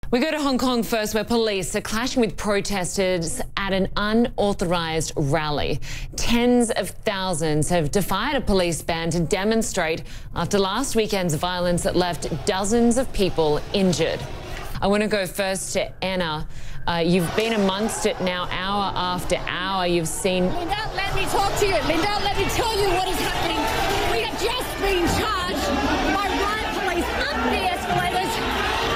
We go to Hong Kong first, where police are clashing with protesters at an unauthorised rally. Tens of thousands have defied a police ban to demonstrate after last weekend's violence that left dozens of people injured. I want to go first to Anna. You've been amongst it now hour after hour. You've seen... Linda, let me talk to you. Linda, let me tell you what is happening. We have just been charged by Riot police up the escalators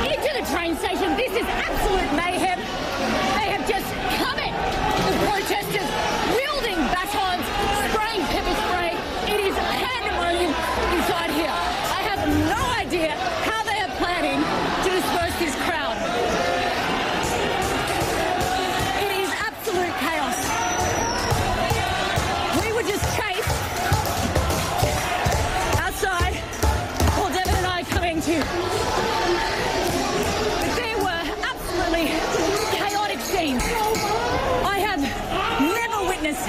into the train station. This is absolute mayhem. They have just come at the protesters wielding batons, spraying pepper spray. It is pandemonium inside here. I have no idea how they are planning to disperse this crowd. It is absolute chaos. We were just chased outside while Devin and I coming to. There were absolutely chaotic scenes. I have never witnessed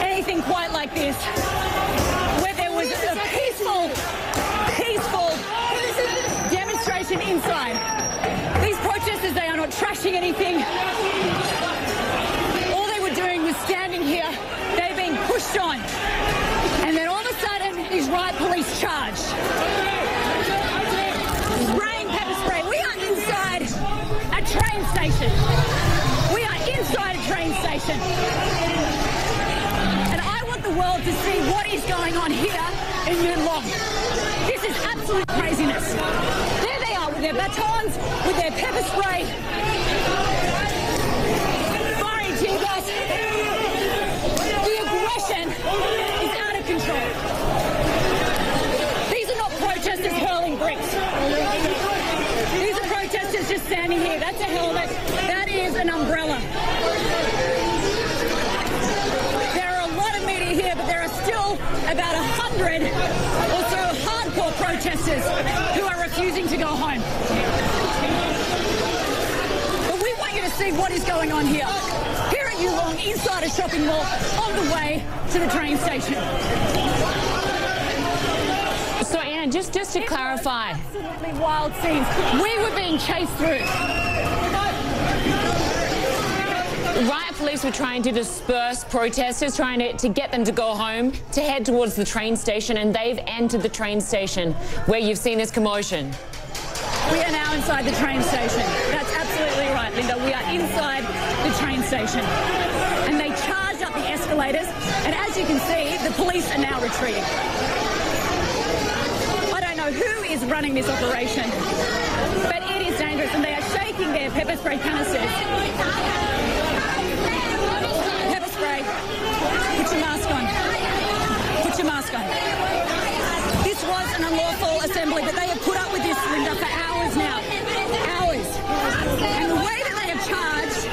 anything quite like this, where there was a peaceful demonstration inside. These protesters, they are not trashing anything. All they were doing was standing here. They're being pushed on. And then all of a sudden, these riot police charged. Spraying pepper spray. We are inside a train station. We are inside a train station. And I want the world to see what is going on here in Yuen Long. This is absolute craziness. There they are with their batons, with their pepper spray. Firing tear gas. The aggression is out of control. These are not protesters hurling bricks. These are protesters just standing here. That's a helmet. That is an umbrella. There are a lot of media here, but there are still about 100 or so hardcore protesters who are refusing to go home. But we want you to see what is going on here. Here at Yuen Long, inside a shopping mall, on the way to the train station. So, Anna, just to clarify... Absolutely wild scenes. We were being chased through. Riot police were trying to disperse protesters, trying to get them to go home, to head towards the train station, and they've entered the train station where you've seen this commotion. We are now inside the train station. That's absolutely right, Linda. We are inside the train station. And they charged up the escalators, and as you can see, the police are now retreating. I don't know who is running this operation, but it is dangerous, and they are shaking their pepper spray canisters. Pepper spray. Put your mask on. Put your mask on. This was an unlawful assembly, but they have put up with this, Linda, for hours now. Hours. And the way that they have charged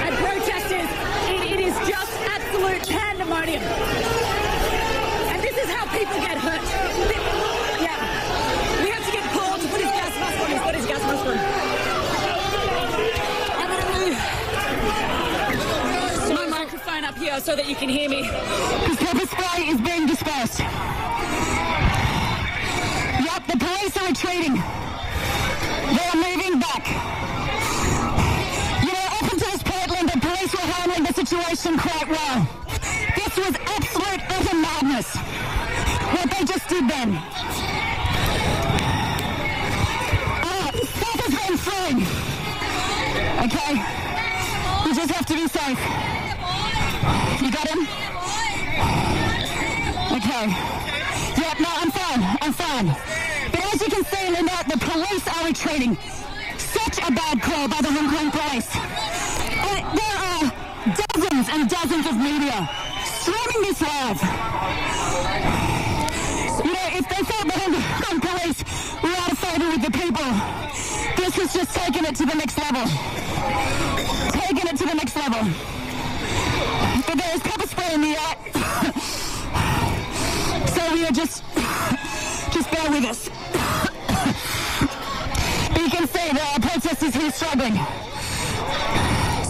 at protesters, it is just absolute pandemonium. And this is how people get hurt. Yeah. We have to get Paul to put his gas mask on. He's got his gas mask on. I'm going to move my microphone up here so that you can hear me. This pepper spray is being dispersed. Yep, the police are retreating. They are moving back. You know, up until this point, Linda, police were handling the situation quite well. This was absolute utter madness, what they just did then. Stuff has been thrown. Okay? You just have to be safe. You got him? Okay. Yeah, no, I'm fine. But as you can see, Linda, the police are retreating. Such a bad call by the Hong Kong police. There are dozens and dozens of media streaming this live. You know, if they thought the Hong Kong police were out of favour with the people, this has just taken it to the next level. Taken it to the next level. But there is pepper spray in the air. So we are just bear with us. You can see there are protesters here struggling.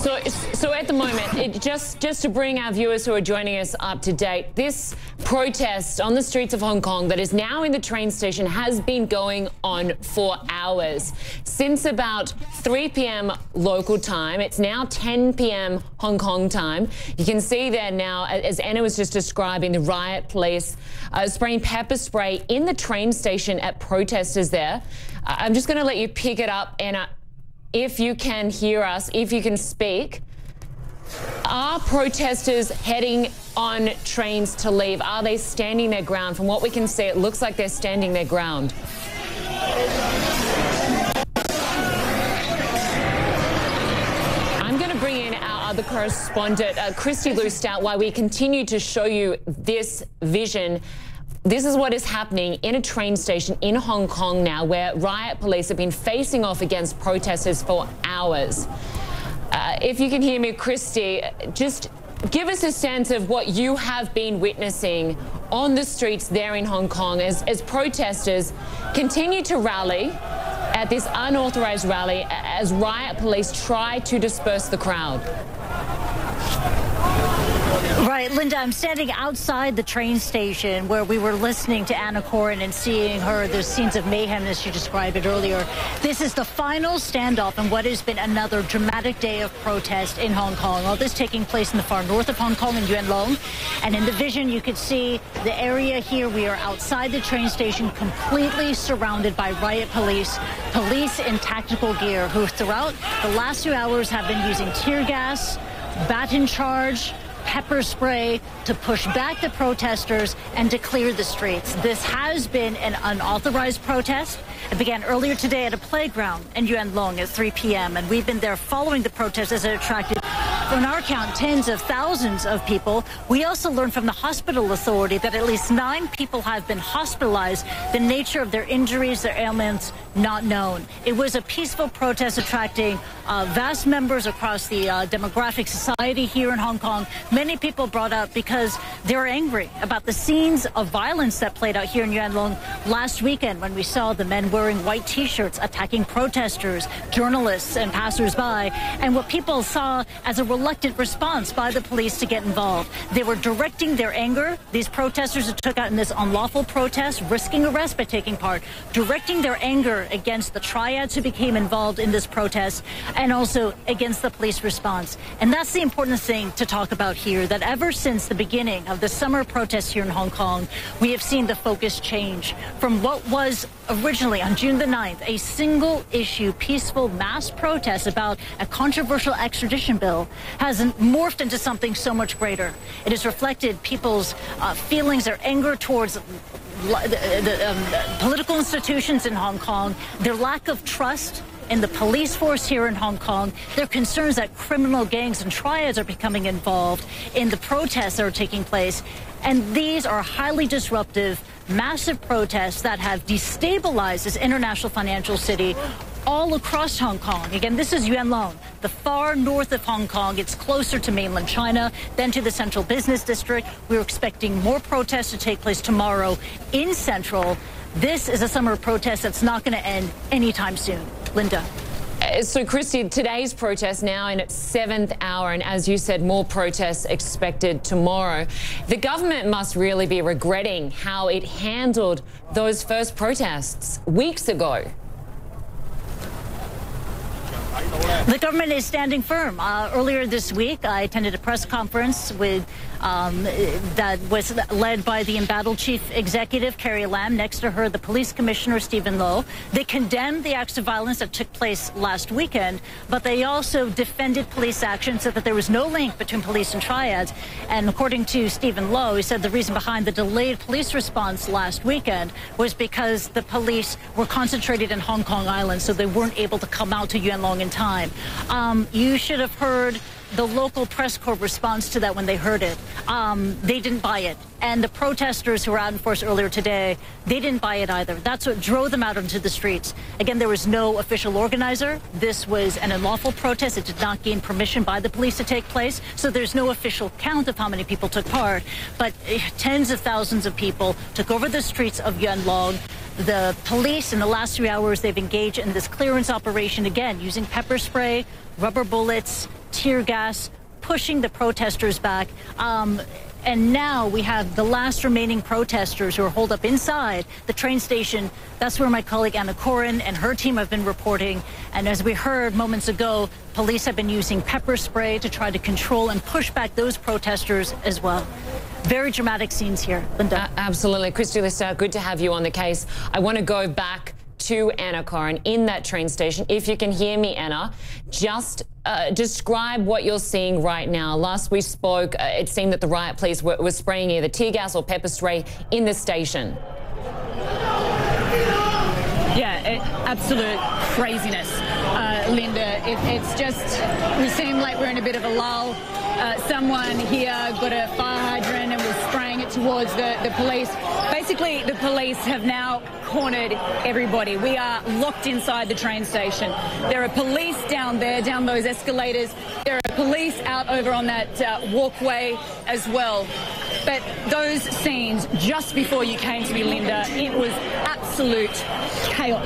So at the moment, just to bring our viewers who are joining us up to date, this protest on the streets of Hong Kong that is now in the train station has been going on for hours. Since about 3 p.m. local time, it's now 10 p.m. Hong Kong time. You can see there now, as Anna was just describing, the riot police spraying pepper spray in the train station at protesters there. I'm just going to let you pick it up, Anna. If you can hear us, if you can speak, are protesters heading on trains to leave? Are they standing their ground? From what we can see, it looks like they're standing their ground. I'm going to bring in our other correspondent, Christy Lou-Stout, while we continue to show you this vision. This is what is happening in a train station in Hong Kong now, where riot police have been facing off against protesters for hours. If you can hear me, Christy, just give us a sense of what you have been witnessing on the streets there in Hong Kong as protesters continue to rally at this unauthorized rally as riot police try to disperse the crowd. Right, Linda, I'm standing outside the train station where we were listening to Anna Coren and seeing the scenes of mayhem as she described it earlier. This is the final standoff in what has been another dramatic day of protest in Hong Kong. All this taking place in the far north of Hong Kong in Yuen Long. And in the vision, you can see the area here. We are outside the train station, completely surrounded by riot police in tactical gear, who throughout the last few hours have been using tear gas, baton charge, pepper spray to push back the protesters and to clear the streets. This has been an unauthorized protest. It began earlier today at a playground in Yuen Long at 3 p.m. and we've been there following the protest as it attracted, on our count, tens of thousands of people. We also learned from the hospital authority that at least 9 people have been hospitalized. The nature of their injuries, their ailments, not known. It was a peaceful protest attracting vast members across the demographic society here in Hong Kong. Many people brought out because they're angry about the scenes of violence that played out here in Yuen Long last weekend when we saw the men wearing white T-shirts attacking protesters, journalists and passersby, and what people saw as a reluctant response by the police to get involved. They were directing their anger, these protesters that took out in this unlawful protest, risking arrest by taking part, directing their anger against the triads who became involved in this protest and also against the police response. And that's the important thing to talk about here, that ever since the beginning of the summer protests here in Hong Kong, we have seen the focus change from what was originally on June the 9th, a single issue, peaceful mass protest about a controversial extradition bill, has morphed into something so much greater. It has reflected people's feelings, their anger towards the political institutions in Hong Kong, their lack of trust in the police force here in Hong Kong, their concerns that criminal gangs and triads are becoming involved in the protests that are taking place. And these are highly disruptive, massive protests that have destabilized this international financial city all across Hong Kong. Again, this is Yuen Long, the far north of Hong Kong. It's closer to mainland China than to the central business district. We're expecting more protests to take place tomorrow in Central. This is a summer protest that's not going to end anytime soon. Linda. So, Christy, today's protest now in its 7th hour, and as you said, more protests expected tomorrow. The government must really be regretting how it handled those first protests weeks ago. The government is standing firm. Earlier this week, I attended a press conference that was led by the embattled chief executive, Carrie Lam. Next to her, the police commissioner, Stephen Low. They condemned the acts of violence that took place last weekend, but they also defended police action, said that there was no link between police and triads. And according to Stephen Low, he said the reason behind the delayed police response last weekend was because the police were concentrated in Hong Kong Island, so they weren't able to come out to Yuen Long in time. You should have heard the local press corps response to that when they heard it. They didn't buy it. And the protesters who were out in force earlier today, they didn't buy it either. That's what drove them out into the streets. Again, there was no official organizer. This was an unlawful protest. It did not gain permission by the police to take place. So there's no official count of how many people took part. But tens of thousands of people took over the streets of Yuen Long. The police, in the last 3 hours, they've engaged in this clearance operation again, using pepper spray, rubber bullets, tear gas, pushing the protesters back. And now we have the last remaining protesters who are holed up inside the train station. That's where my colleague Anna Coren and her team have been reporting. And as we heard moments ago, police have been using pepper spray to try to control and push back those protesters as well. Very dramatic scenes here, Linda. Absolutely. Christy Lister, good to have you on the case. I want to go back to Anna Coren in that train station. If you can hear me, Anna, just describe what you're seeing right now. Last we spoke, it seemed that the riot police were spraying either tear gas or pepper spray in the station. Yeah, absolute craziness, Linda. It's just, we seem like we're in a bit of a lull. Someone here got a fire hydrant and was spraying it towards the police. Basically, the police have now cornered everybody. We are locked inside the train station. There are police down there, down those escalators. There are police out over on that walkway as well. But those scenes just before you came to me, Linda, it was absolute chaos.